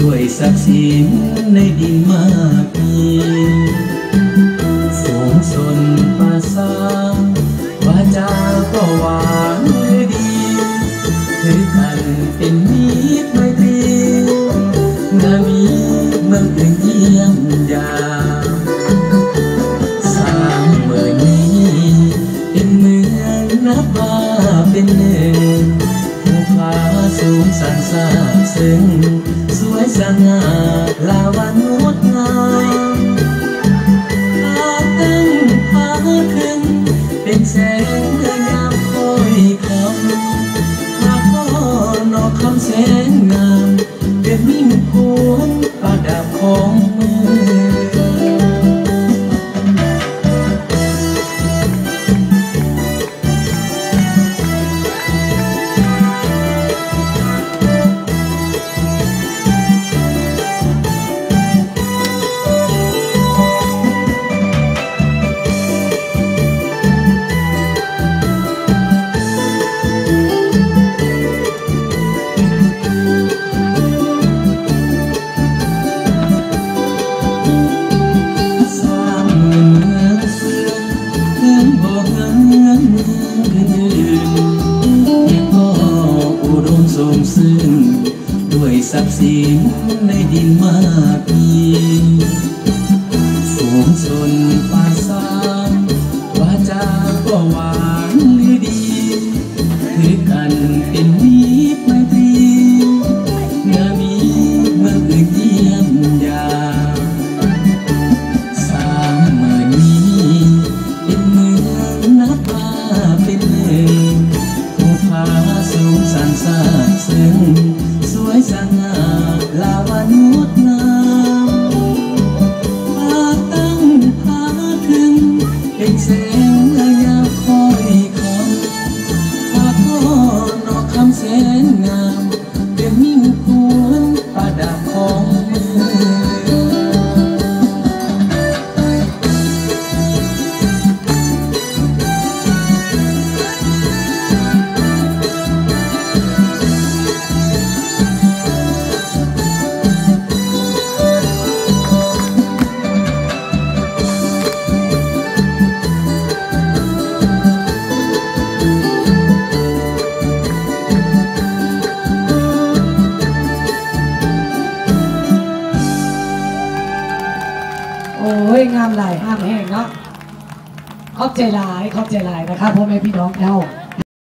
ด้วยศักดิ์ศรีในดินมากมีสูงสนภาษาวาจาก็หวานดีถือกันเป็นมิตรไมตรีนามีเมืองถึงเยี่ยมยามสร้างเมืองนี้เป็นเมืองนับว่าเป็นหนึ่งภูผาสูงสันซาบซึ้งสวยสง่าลาวันงดงามพาตั้งพาขึ้นเป็นแสงเมื่อยามคอยคำพาพ่อนอกคำแสงงามเป็นมิ่งพวงประดับของเมืองด้วยศักดิ์ศรีในดินมากมีสูงสนภาษาวาจาก็หวานหรือดีถือกันเป็นมิตรไมตรีนามีเมื่อคืนเยี่ยมยามสร้างเมืองนี้เป็นเมืองนับว่าเป็นหนึ่งภูผาสูงสันซาบซึ้งสวยสง่าลาวันงดงามพาตั้งพาถึงเป็นแสงเมื่อยามคอยคำพาพ่อนอกคำแสนงามเป็นมิ่งพวงประดับของเมืองโอ้ยงามหลายห้ามแห้งเนาะขอบใจหลายนะครับพ่อแม่พี่น้องเจ้า